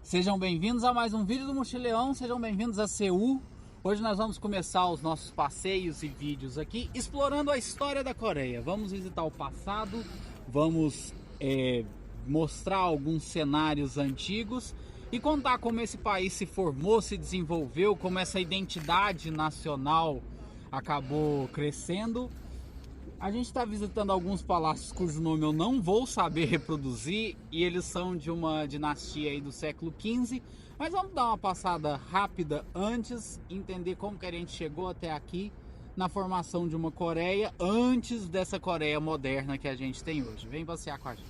Sejam bem-vindos a mais um vídeo do Mochileão, sejam bem-vindos a Seul. Hoje nós vamos começar os nossos passeios e vídeos aqui, explorando a história da Coreia. Vamos visitar o passado, vamos mostrar alguns cenários antigos e contar como esse país se formou, se desenvolveu, como essa identidade nacional acabou crescendo. A gente está visitando alguns palácios cujo nome eu não vou saber reproduzir e eles são de uma dinastia aí do século XV, mas vamos dar uma passada rápida antes, entender como que a gente chegou até aqui na formação de uma Coreia antes dessa Coreia moderna que a gente tem hoje. Vem passear com a gente.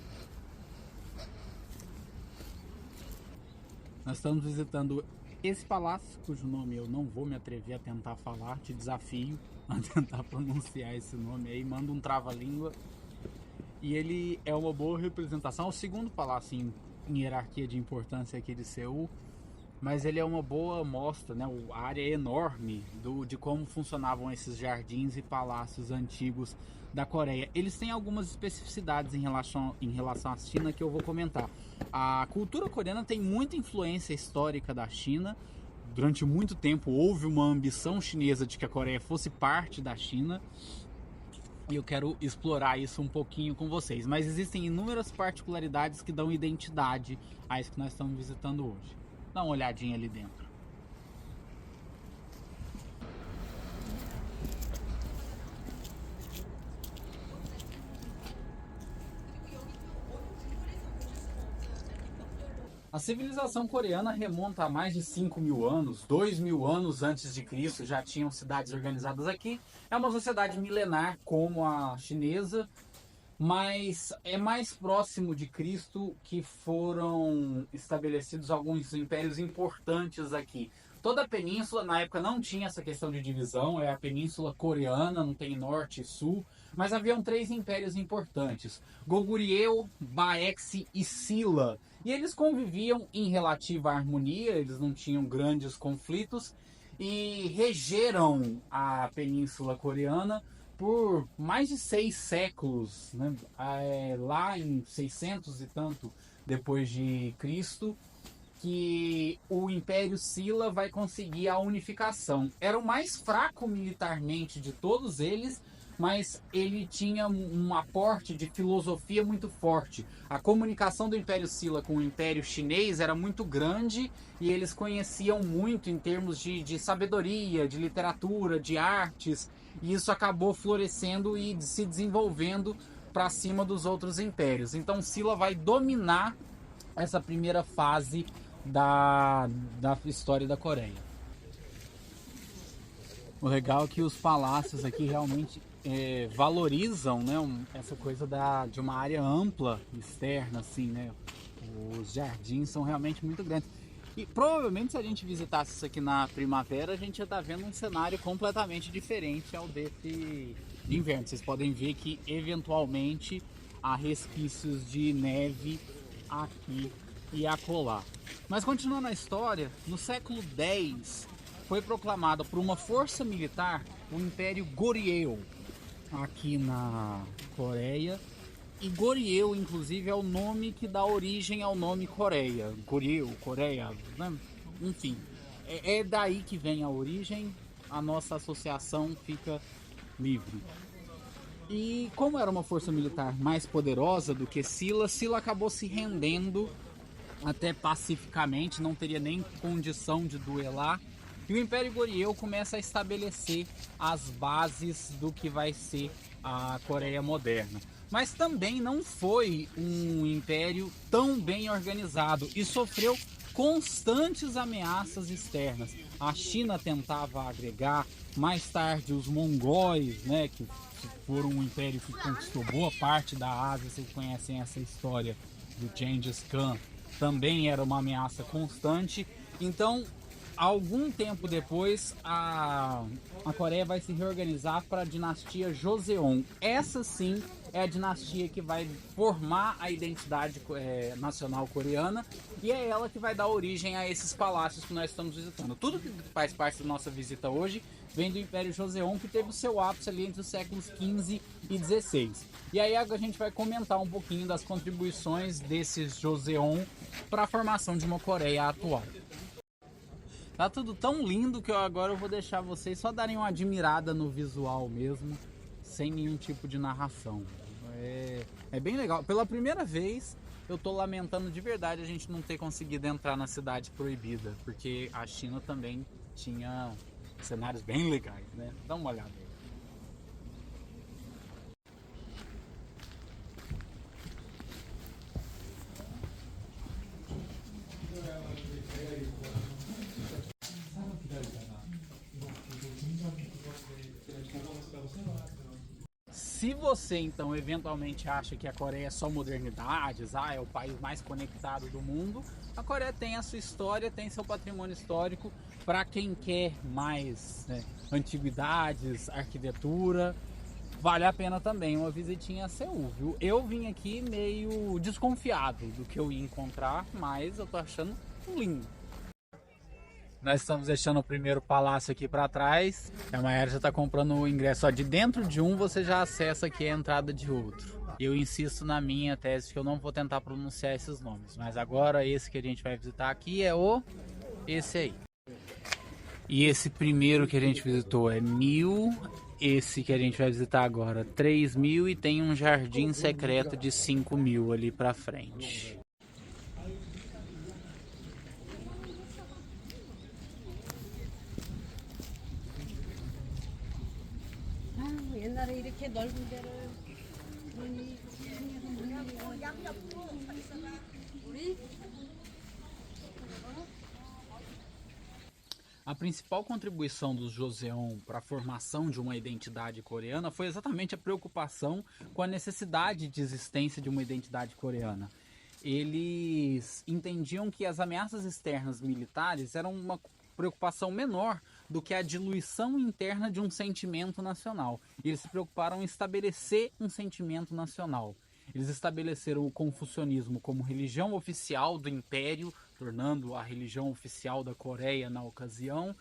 Nós estamos visitando esse palácio, cujo nome eu não vou me atrever a tentar falar, te desafio a tentar pronunciar esse nome aí, manda um trava-língua. E ele é uma boa representação, é o segundo palácio em hierarquia de importância aqui de Seul, mas ele é uma boa mostra, né? A área é enorme de como funcionavam esses jardins e palácios antigos da Coreia. Eles têm algumas especificidades em relação à China que eu vou comentar. A cultura coreana tem muita influência histórica da China. Durante muito tempo houve uma ambição chinesa de que a Coreia fosse parte da China. E eu quero explorar isso um pouquinho com vocês. Mas existem inúmeras particularidades que dão identidade a isso que nós estamos visitando hoje. Dá uma olhadinha ali dentro. A civilização coreana remonta a mais de 5.000 anos, 2.000 anos antes de Cristo, já tinham cidades organizadas aqui. É uma sociedade milenar como a chinesa, mas é mais próximo de Cristo que foram estabelecidos alguns impérios importantes aqui. Toda a península na época não tinha essa questão de divisão, é a península coreana, não tem norte e sul, mas haviam 3 impérios importantes: Goguryeo, Baekse e Silla. E eles conviviam em relativa harmonia, eles não tinham grandes conflitos e regeram a península coreana por mais de 6 séculos, né? Lá em 600 e tanto depois de Cristo, que o Império Silla vai conseguir a unificação. Era o mais fraco militarmente de todos eles, mas ele tinha um aporte de filosofia muito forte. A comunicação do Império Silla com o Império Chinês era muito grande e eles conheciam muito em termos de sabedoria, de literatura, de artes, e isso acabou florescendo e se desenvolvendo para cima dos outros impérios. Então Silla vai dominar essa primeira fase da história da Coreia. O legal é que os palácios aqui realmente valorizam, né, essa coisa de uma área ampla externa, assim, né? Os jardins são realmente muito grandes. E provavelmente se a gente visitasse isso aqui na primavera, a gente ia estar vendo um cenário completamente diferente ao desse de inverno. Vocês podem ver que eventualmente há resquícios de neve aqui e acolá. Mas continuando a história, no século X foi proclamado por uma força militar o Império Goryeo aqui na Coreia. E Goryeo, inclusive, é o nome que dá origem ao nome Coreia. Goryeo, Coreia, né? Enfim, é daí que vem a origem. A nossa associação fica livre. E como era uma força militar mais poderosa do que Silla, Silla acabou se rendendo até pacificamente, não teria nem condição de duelar. E o Império Goryeo começa a estabelecer as bases do que vai ser a Coreia moderna. Mas também não foi um império tão bem organizado e sofreu constantes ameaças externas. A China tentava agregar, mais tarde os mongóis, né, que foram um império que conquistou boa parte da Ásia. Vocês conhecem essa história do Gengis Khan, também era uma ameaça constante. Então, algum tempo depois, a Coreia vai se reorganizar para a dinastia Joseon. Essa sim é a dinastia que vai formar a identidade nacional coreana e é ela que vai dar origem a esses palácios que nós estamos visitando. Tudo que faz parte da nossa visita hoje vem do Império Joseon, que teve o seu ápice ali entre os séculos XV e XVI. E aí a gente vai comentar um pouquinho das contribuições desses Joseon para a formação de uma Coreia atual. Tá tudo tão lindo que agora eu vou deixar vocês só darem uma admirada no visual mesmo, sem nenhum tipo de narração. É bem legal. Pela primeira vez eu tô lamentando de verdade a gente não ter conseguido entrar na cidade proibida, porque a China também tinha cenários bem legais, né? Dá uma olhada aí. Se você então eventualmente acha que a Coreia é só modernidades, é o país mais conectado do mundo, a Coreia tem a sua história, tem seu patrimônio histórico. Para quem quer mais, né, antiguidades, arquitetura, vale a pena também uma visitinha a Seul, viu? Eu vim aqui meio desconfiado do que eu ia encontrar, mas eu tô achando lindo. Nós estamos deixando o primeiro palácio aqui para trás. A Mayara já está comprando o ingresso. Ó, de dentro de um você já acessa aqui a entrada de outro. Eu insisto na minha tese que eu não vou tentar pronunciar esses nomes. Mas agora esse que a gente vai visitar aqui é esse aí. E esse primeiro que a gente visitou é 1000. Esse que a gente vai visitar agora 3000 e tem um jardim secreto de 5000 ali para frente. 옛날에 이렇게 넓은 데를 우리 A principal contribuição dos Joseon para a formação de uma identidade coreana foi exatamente a preocupação com a necessidade de existência de uma identidade coreana. Eles entendiam que as ameaças externas militares eram uma preocupação menor do que a diluição interna de um sentimento nacional. E eles se preocuparam em estabelecer um sentimento nacional. Eles estabeleceram o confucionismo como religião oficial do império, tornando a religião oficial da Coreia na ocasião,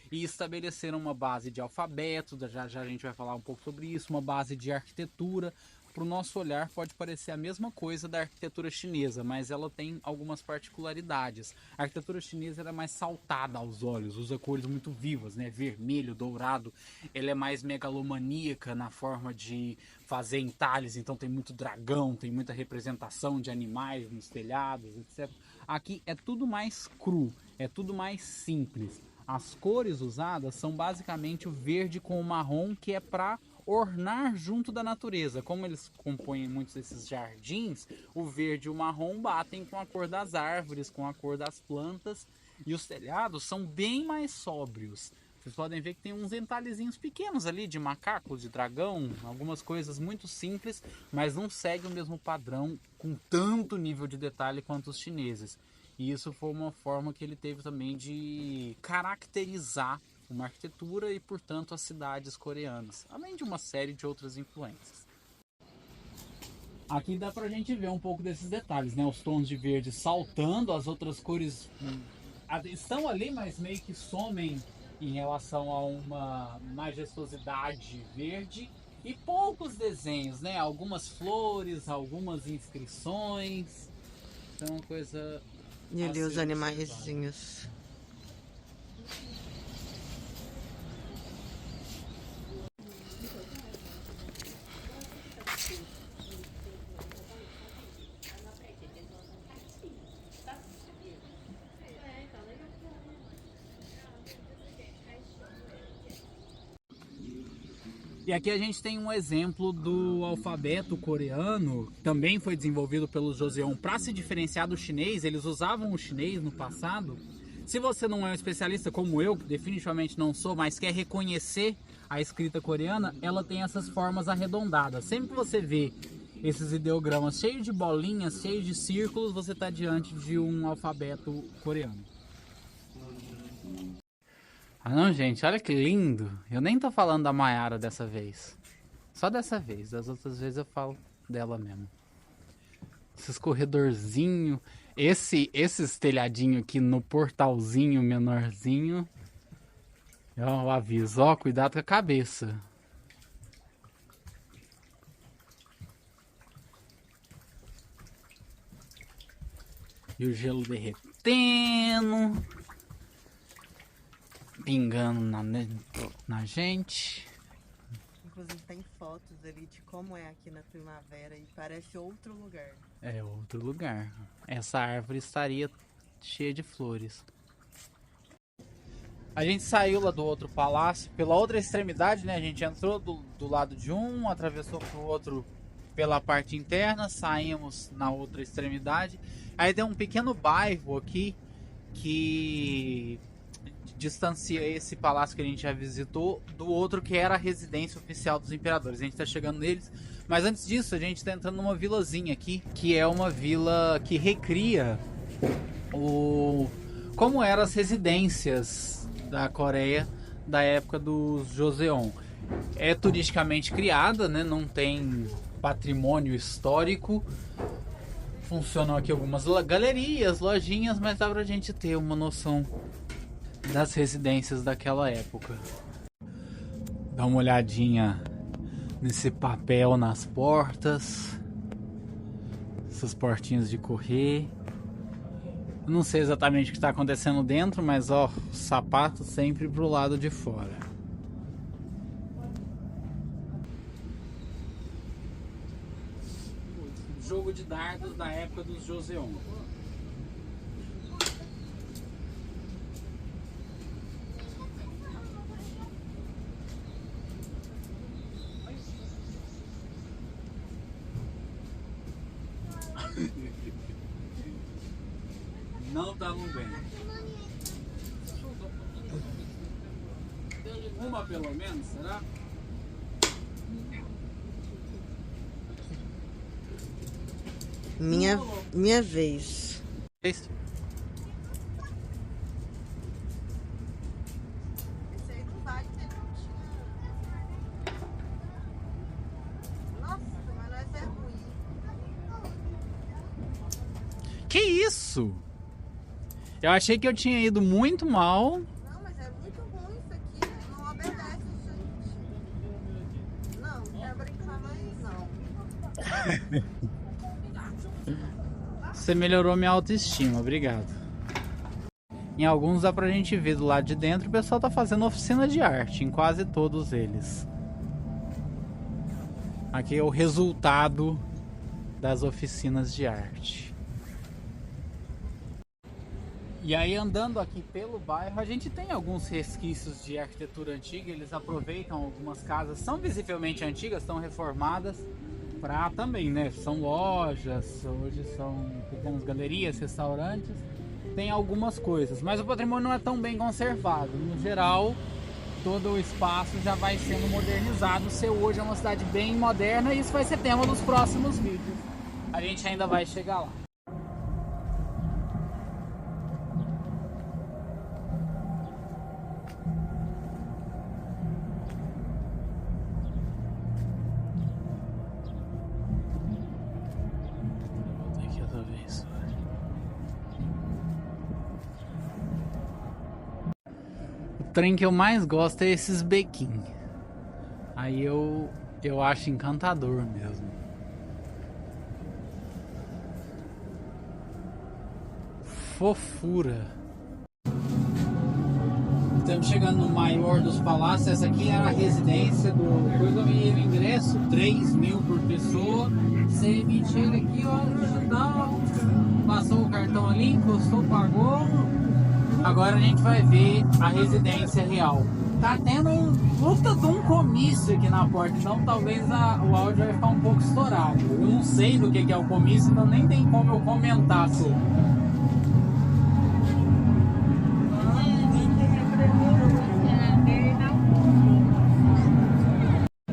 e estabeleceram uma base de alfabeto, já a gente vai falar um pouco sobre isso, uma base de arquitetura. Para o nosso olhar pode parecer a mesma coisa da arquitetura chinesa, mas ela tem algumas particularidades. A arquitetura chinesa é mais saltada aos olhos, usa cores muito vivas, né? Vermelho, dourado. Ela é mais megalomaníaca na forma de fazer entalhes, então tem muito dragão, tem muita representação de animais nos telhados, etc. Aqui é tudo mais cru, é tudo mais simples. As cores usadas são basicamente o verde com o marrom, que é para ornar junto da natureza. Como eles compõem muitos desses jardins, o verde e o marrom batem com a cor das árvores, com a cor das plantas, e os telhados são bem mais sóbrios. Vocês podem ver que tem uns entalhezinhos pequenos ali de macaco, de dragão, algumas coisas muito simples, mas não segue o mesmo padrão com tanto nível de detalhe quanto os chineses. E isso foi uma forma que ele teve também de caracterizar uma arquitetura e, portanto, as cidades coreanas, além de uma série de outras influências. Aqui dá pra gente ver um pouco desses detalhes, né? Os tons de verde saltando, as outras cores estão ali, mas meio que somem em relação a uma majestosidade verde. E poucos desenhos, né? Algumas flores, algumas inscrições. Então, uma coisa... E ali os animaizinhos. E aqui a gente tem um exemplo do alfabeto coreano, também foi desenvolvido pelos Joseon para se diferenciar do chinês. Eles usavam o chinês no passado. Se você não é um especialista como eu, que definitivamente não sou, mas quer reconhecer a escrita coreana, ela tem essas formas arredondadas. Sempre que você vê esses ideogramas cheios de bolinhas, cheios de círculos, você está diante de um alfabeto coreano. Ah não, gente, olha que lindo. Eu nem tô falando da Mayara dessa vez. Só dessa vez, das outras vezes eu falo dela mesmo. Esses corredorzinhos, esses telhadinhos aqui no portalzinho menorzinho. Ó, o aviso, ó, cuidado com a cabeça. E o gelo derretendo, pingando na gente. Inclusive tem fotos ali de como é aqui na primavera e parece outro lugar. É outro lugar. Essa árvore estaria cheia de flores. A gente saiu lá do outro palácio pela outra extremidade, né? A gente entrou do lado de um, atravessou pro outro pela parte interna, saímos na outra extremidade. Aí tem um pequeno bairro aqui que distancia esse palácio que a gente já visitou do outro, que era a residência oficial dos imperadores. A gente tá chegando neles, mas antes disso a gente tá entrando numa vilazinha aqui, que é uma vila que recria como eram as residências da Coreia da época dos Joseon. É turisticamente criada, né? Não tem patrimônio histórico. Funcionam aqui algumas galerias, lojinhas, mas dá pra gente ter uma noção das residências daquela época. Dá uma olhadinha nesse papel nas portas, essas portinhas de correr. Eu não sei exatamente o que está acontecendo dentro, mas ó, o sapato sempre pro lado de fora. Jogo de dardos da época dos Joseon. Não tá no bem. Uma pelo menos, será? Minha vez. Isso. Esse aí não vai ter, não tinha. Nossa, mas nós é ruim. Que isso? Eu achei que eu tinha ido muito mal. Não, mas é muito ruim isso aqui. Não obedece, gente. Não, quer brincar mais não. Você melhorou minha autoestima, obrigado. Em alguns dá pra gente ver do lado de dentro, o pessoal tá fazendo oficina de arte, em quase todos eles. Aqui é o resultado das oficinas de arte. E aí, andando aqui pelo bairro, a gente tem alguns resquícios de arquitetura antiga. Eles aproveitam algumas casas, são visivelmente antigas, estão reformadas, para também, né? São lojas, hoje são pequenas galerias, restaurantes, tem algumas coisas, mas o patrimônio não é tão bem conservado. No geral, todo o espaço já vai sendo modernizado. Seul hoje é uma cidade bem moderna e isso vai ser tema dos próximos vídeos. A gente ainda vai chegar lá. O trem que eu mais gosto é esses bequinhos. Aí eu acho encantador mesmo. Fofura. Estamos chegando no maior dos palácios. Essa aqui era a residência do... Depois eu ganhei o ingresso, 3.000 por pessoa. Você emite ele aqui, ó, digital. Passou o cartão ali, encostou, pagou. Agora a gente vai ver a residência real. Tá tendo um puta de um comício aqui na porta, então talvez o áudio vai ficar um pouco estourado. Eu não sei do que é o comício, então nem tem como eu comentar sobre.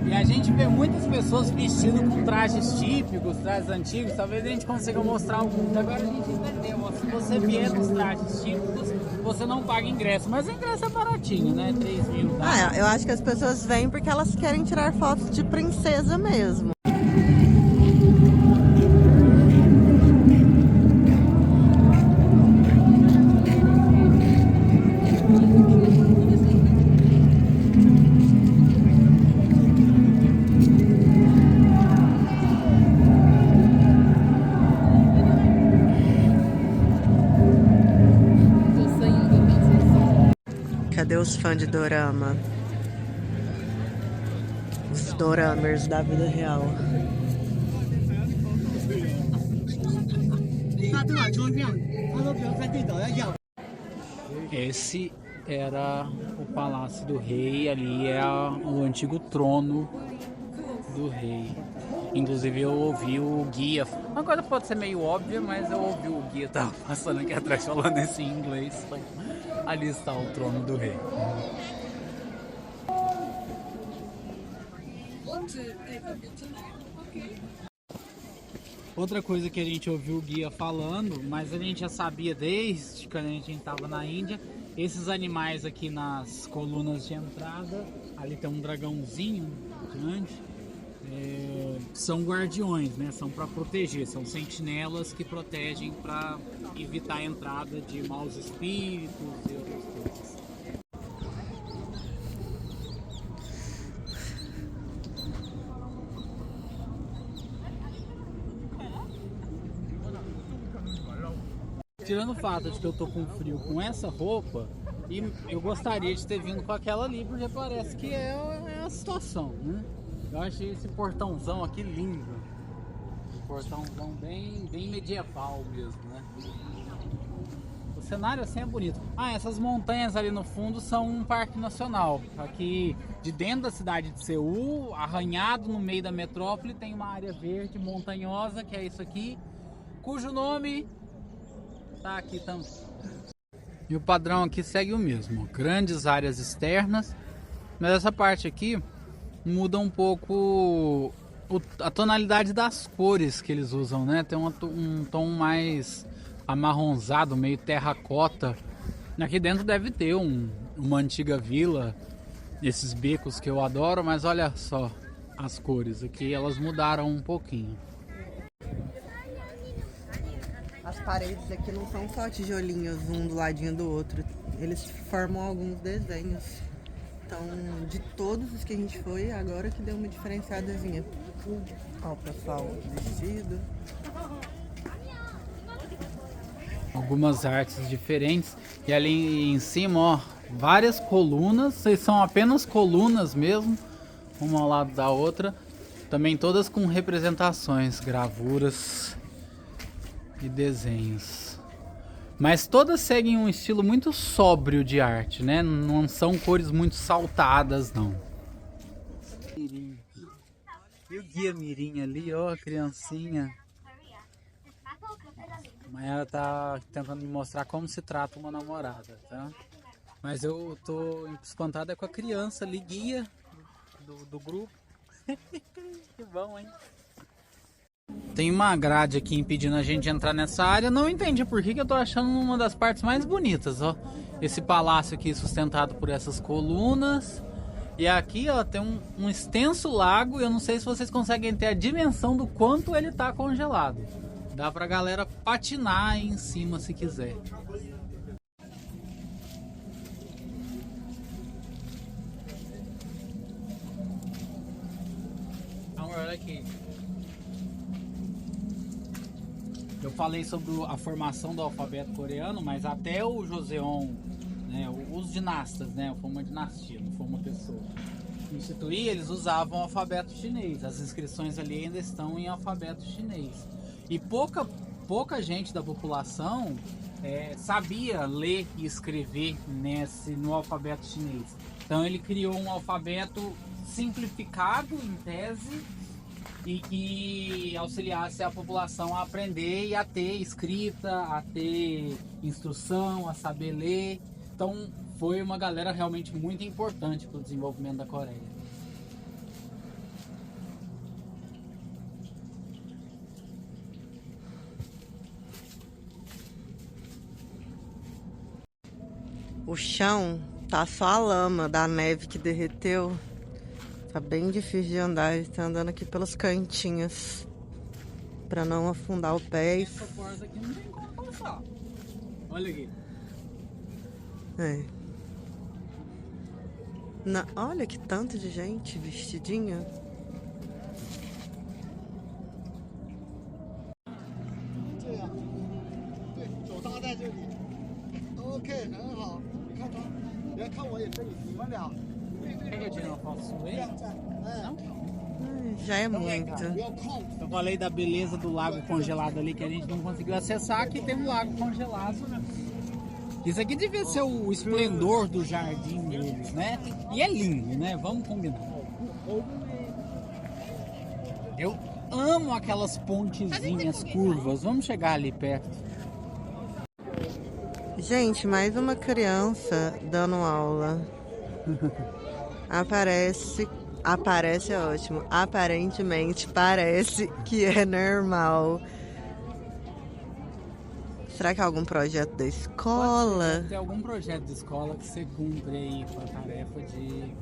E a gente vê muitas pessoas vestidas com trajes típicos, trajes antigos. Talvez a gente consiga mostrar alguns. Agora a gente entendeu, se você vier nos trajes típicos, você não paga ingresso, mas o ingresso é baratinho, né? 3.000. Tá? Eu acho que as pessoas vêm porque elas querem tirar fotos de princesa mesmo. Cadê os fãs de dorama? Os doramers da vida real. Esse era o Palácio do Rei, ali é o antigo trono do rei. Inclusive eu ouvi o guia, uma coisa pode ser meio óbvia, mas eu ouvi o guia tava passando aqui atrás falando isso em inglês. Ali está o trono do rei. Outra coisa que a gente ouviu o guia falando, mas a gente já sabia desde quando a gente estava na Índia, esses animais aqui nas colunas de entrada, ali tem um dragãozinho grande, são guardiões, né? São para proteger, são sentinelas que protegem para evitar a entrada de maus espíritos e outras coisas. Tirando o fato de que eu tô com frio com essa roupa, e eu gostaria de ter vindo com aquela ali, porque parece que é a situação, né? Eu achei esse portãozão aqui lindo. Um portãozão bem medieval mesmo, né? O cenário assim é bonito. Ah, essas montanhas ali no fundo são um parque nacional. Aqui de dentro da cidade de Seul, arranhado no meio da metrópole, tem uma área verde montanhosa, que é isso aqui, cujo nome tá aqui também. E o padrão aqui segue o mesmo, grandes áreas externas, mas essa parte aqui muda um pouco a tonalidade das cores que eles usam, né? Tem um tom mais amarronzado, meio terracota. Aqui dentro deve ter uma antiga vila, esses becos que eu adoro, mas olha só as cores aqui, elas mudaram um pouquinho. As paredes aqui não são só tijolinhos um do ladinho do outro. Eles formam alguns desenhos. Então, de todos os que a gente foi, agora que deu uma diferenciadazinha. Ó, o pessoal vestido. Algumas artes diferentes. E ali em cima, ó, várias colunas. São apenas colunas mesmo, uma ao lado da outra. Também todas com representações, gravuras e desenhos, mas todas seguem um estilo muito sóbrio de arte, né? Não são cores muito saltadas, não. E o guia Mirim ali, ó, a criancinha. Mas ela tá tentando me mostrar como se trata uma namorada, tá? Mas eu tô espantada com a criança ali, guia do grupo. Que bom, hein? Tem uma grade aqui impedindo a gente de entrar nessa área. Não entendi por que eu tô achando uma das partes mais bonitas, ó. Esse palácio aqui sustentado por essas colunas. E aqui, ó, tem um extenso lago. Eu não sei se vocês conseguem ter a dimensão do quanto ele tá congelado. Dá pra galera patinar aí em cima se quiser. Olha aqui. Eu falei sobre a formação do alfabeto coreano, mas até o Joseon, né, os dinastas, né, foi uma dinastia, não foi uma pessoa, instituir, eles usavam o alfabeto chinês. As inscrições ali ainda estão em alfabeto chinês. E pouca gente da população sabia ler e escrever no alfabeto chinês. Então ele criou um alfabeto simplificado em tese, e que auxiliasse a população a aprender e a ter escrita, a ter instrução, a saber ler. Então foi uma galera realmente muito importante para o desenvolvimento da Coreia. O chão tá só a lama da neve que derreteu. Tá bem difícil de andar, ele tá andando aqui pelos cantinhos pra não afundar o pé. Essa porta aqui não tem como passar. Olha aqui. Olha que tanto de gente vestidinha. OK，很好。Quer que eu tire uma foto sua aí? Não? Já é muito. Eu falei da beleza do lago congelado ali que a gente não conseguiu acessar. Aqui tem um lago congelado. Isso aqui devia ser o esplendor do jardim deles, né? E é lindo, né? Vamos combinar. Eu amo aquelas pontezinhas curvas. Vamos chegar ali perto. Gente, mais uma criança dando aula. Aparece é ótimo. Aparentemente parece que é normal. Será que é algum projeto da escola? Tem algum projeto de escola que você cumpre aí com a tarefa de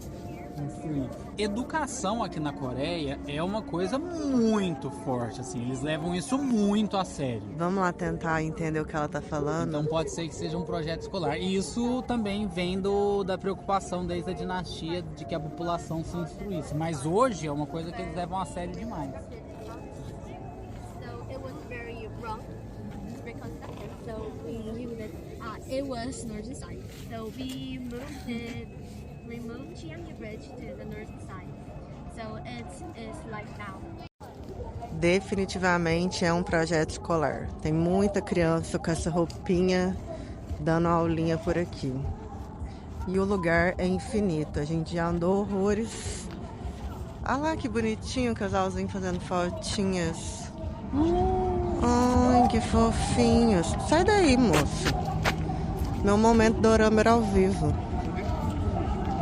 instruir. Educação aqui na Coreia é uma coisa muito forte, assim, eles levam isso muito a sério. Vamos lá tentar entender o que ela tá falando? Então pode ser que seja um projeto escolar. E isso também vem da preocupação desde a dinastia de que a população se instruísse. Mas hoje é uma coisa que eles levam a sério demais. So it was very wrong reconstruction. So we knew that it was north side. So we removed Chiangyi Bridge to the north side. So it is like now. Definitivamente é um projeto escolar. Tem muita criança com essa roupinha dando aulinha por aqui. E o lugar é infinito. A gente já andou horrores. Olha lá que bonitinho o casalzinho fazendo fotinhas. Ai, que fofinhos. Sai daí, moço. Meu momento dorama era ao vivo.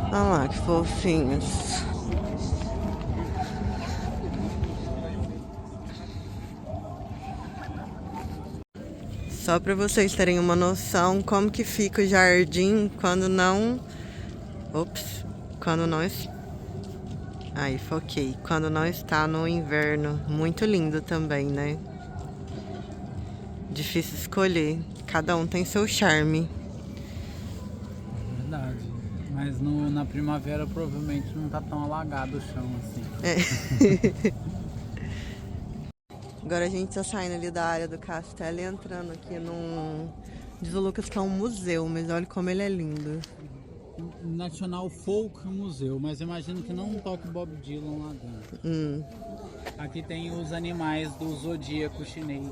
Olha lá que fofinhos. Só para vocês terem uma noção como que fica o jardim quando não... Ops, quando não... Aí, foquei. Quando não está no inverno. Muito lindo também, né? Difícil escolher. Cada um tem seu charme. Verdade. Mas na primavera provavelmente não tá tão alagado o chão assim. É. Agora a gente tá saindo ali da área do castelo e entrando aqui num... Diz o Lucas que é um museu, mas olha como ele é lindo. National Folk Museu, mas eu imagino que não toque Bob Dylan lá dentro. Aqui tem os animais do zodíaco chinês.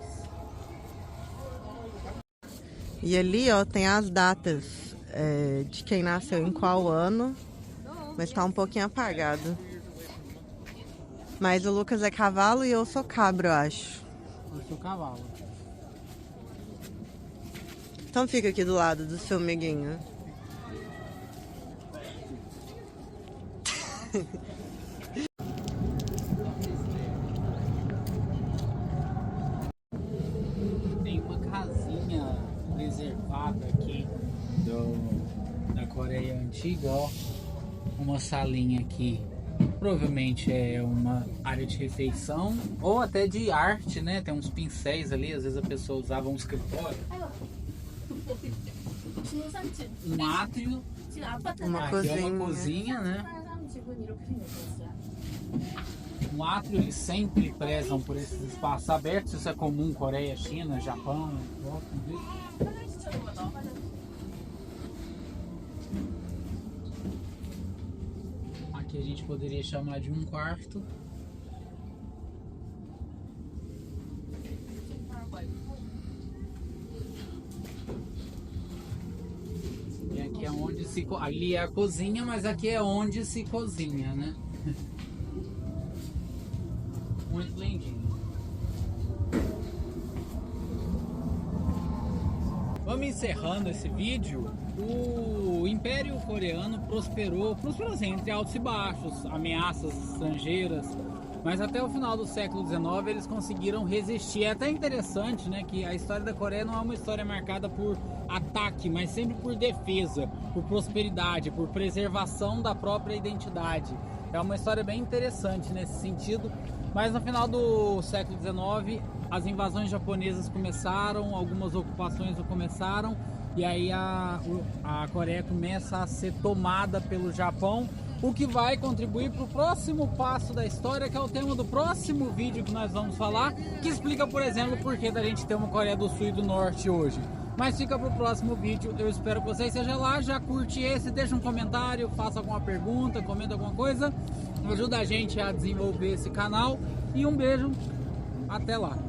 E ali, ó, tem as datas de quem nasceu em qual ano, mas tá um pouquinho apagado. Mas o Lucas é cavalo e eu sou cabra, eu acho. Eu sou cavalo. Então fica aqui do lado do seu amiguinho. Tem uma casinha preservada aqui da Coreia Antiga, ó. Uma salinha aqui. Provavelmente é uma área de refeição ou até de arte, né? Tem uns pincéis ali, às vezes a pessoa usava um escritório. Um átrio. Uma Aqui cozinha. é uma cozinha, né? Um átrio, eles sempre prezam por esses espaços abertos. Isso é comum, Coreia, China, Japão. Aqui a gente poderia chamar de um quarto. E aqui é onde se... Ali é a cozinha, mas aqui é onde se cozinha, né? Muito lindinho. Vamos encerrando esse vídeo. O Império Coreano prosperou assim, entre altos e baixos, ameaças estrangeiras, mas até o final do século XIX eles conseguiram resistir. É até interessante, né, que a história da Coreia não é uma história marcada por ataque, mas sempre por defesa, por prosperidade, por preservação da própria identidade. É uma história bem interessante nesse sentido. Mas no final do século XIX, as invasões japonesas começaram, algumas ocupações começaram, e aí a Coreia começa a ser tomada pelo Japão, o que vai contribuir para o próximo passo da história, que é o tema do próximo vídeo que nós vamos falar, que explica, por exemplo, por que da gente ter uma Coreia do Sul e do Norte hoje. Mas fica pro próximo vídeo. Eu espero que você esteja lá. Já curte esse, deixa um comentário, faça alguma pergunta, comenta alguma coisa. Ajuda a gente a desenvolver esse canal. E um beijo. Até lá.